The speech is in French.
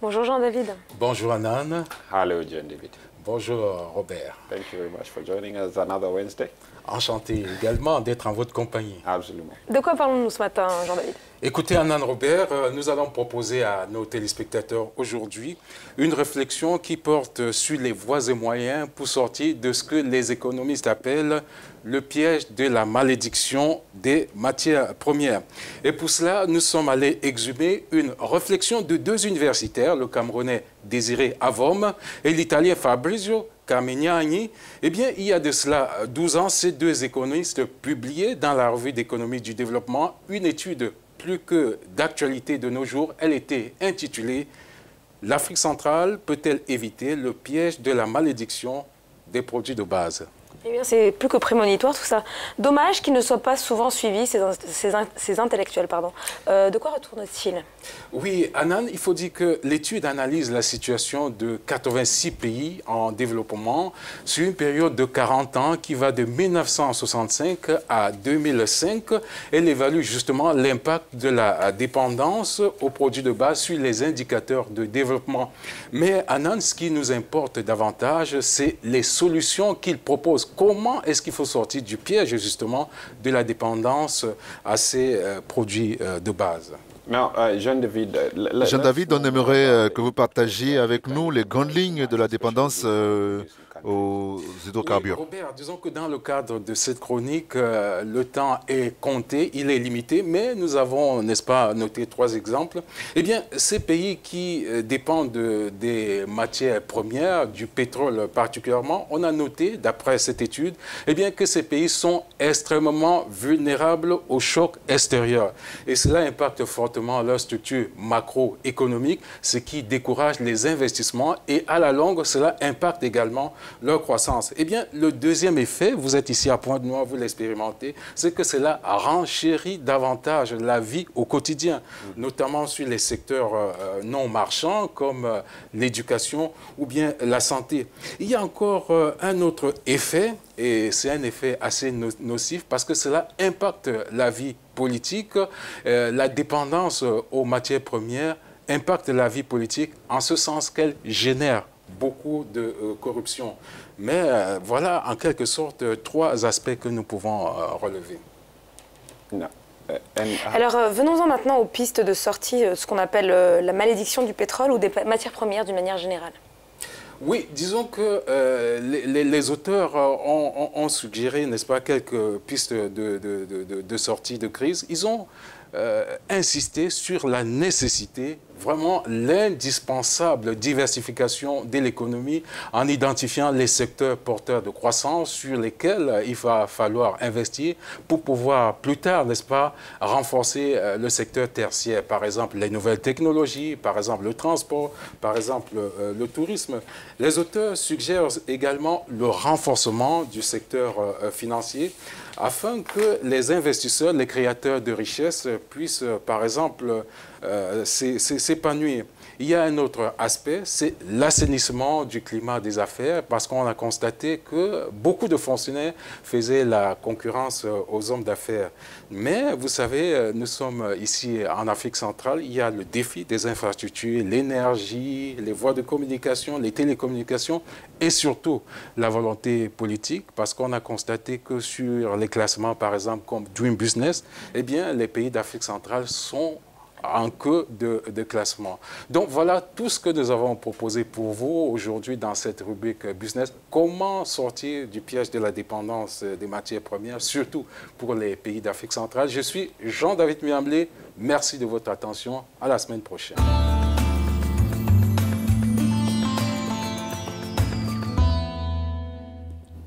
Bonjour Jean-David. Bonjour Anan. Hello, John David. Bonjour Robert. Thank you very much for joining us another Wednesday. Enchanté également d'être en votre compagnie. Absolument. De quoi parlons-nous ce matin, Jean-David? Écoutez Anan Robert, nous allons proposer à nos téléspectateurs aujourd'hui une réflexion qui porte sur les voies et moyens pour sortir de ce que les économistes appellent le piège de la malédiction des matières premières. Et pour cela, nous sommes allés exhumer une réflexion de deux universitaires, le Camerounais Désiré Avom et l'Italien Fabrizio Carmignani. Eh bien, il y a de cela 12 ans, ces deux économistes publiaient dans la revue d'économie du développement une étude plus que d'actualité de nos jours. Elle était intitulée « L'Afrique centrale peut-elle éviter le piège de la malédiction des produits de base ?» Eh bien, c'est plus que prémonitoire tout ça. Dommage qu'ils ne soient pas souvent suivis, ces intellectuels. De quoi retourne-t-il? Oui, Anan, il faut dire que l'étude analyse la situation de 86 pays en développement sur une période de 40 ans qui va de 1965 à 2005. Elle évalue justement l'impact de la dépendance aux produits de base sur les indicateurs de développement. Mais Anan, ce qui nous importe davantage, c'est les solutions qu'il propose. Comment est-ce qu'il faut sortir du piège, justement, de la dépendance à ces produits de base? Now, Jean-David, Jean-David, on aimerait que vous partagiez avec nous les grandes lignes de la dépendance aux hydrocarbures. Oui, Robert, disons que dans le cadre de cette chronique, le temps est compté, il est limité, mais nous avons, n'est-ce pas, noté 3 exemples. Eh bien, ces pays qui dépendent des matières premières, du pétrole particulièrement, on a noté, d'après cette étude, eh bien, que ces pays sont extrêmement vulnérables au choc extérieur. Et cela impacte fortement leur structure macroéconomique, ce qui décourage les investissements et à la longue, cela impacte également leur croissance. Eh bien, le deuxième effet, vous êtes ici à Pointe-Noire, vous l'expérimentez, c'est que cela renchérit davantage la vie au quotidien, notamment sur les secteurs non marchands comme l'éducation ou bien la santé. Il y a encore un autre effet, et c'est un effet assez nocif parce que cela impacte la vie politique. La dépendance aux matières premières impacte la vie politique en ce sens qu'elle génère beaucoup de corruption. Mais voilà, en quelque sorte, 3 aspects que nous pouvons relever. No. Alors, venons-en maintenant aux pistes de sortie, ce qu'on appelle la malédiction du pétrole ou des matières premières d'une manière générale. Oui, disons que les auteurs ont suggéré, n'est-ce pas, quelques pistes de sortie de crise. Ils ont insisté sur la nécessité, vraiment l'indispensable diversification de l'économie en identifiant les secteurs porteurs de croissance sur lesquels il va falloir investir pour pouvoir plus tard, n'est-ce pas, renforcer le secteur tertiaire. Par exemple, les nouvelles technologies, par exemple le transport, par exemple le tourisme. Les auteurs suggèrent également le renforcement du secteur financier afin que les investisseurs, les créateurs de richesses puissent, par exemple, s'épanouir. Il y a un autre aspect, c'est l'assainissement du climat des affaires, parce qu'on a constaté que beaucoup de fonctionnaires faisaient la concurrence aux hommes d'affaires. Mais vous savez, nous sommes ici en Afrique centrale, il y a le défi des infrastructures, l'énergie, les voies de communication, les télécommunications et surtout la volonté politique, parce qu'on a constaté que sur les classements, par exemple, comme Doing Business, eh bien, les pays d'Afrique centrale sont en queue de classement. Donc voilà tout ce que nous avons proposé pour vous aujourd'hui dans cette rubrique business. Comment sortir du piège de la dépendance des matières premières, surtout pour les pays d'Afrique centrale. Je suis Jean-David Miamblé. Merci de votre attention. À la semaine prochaine.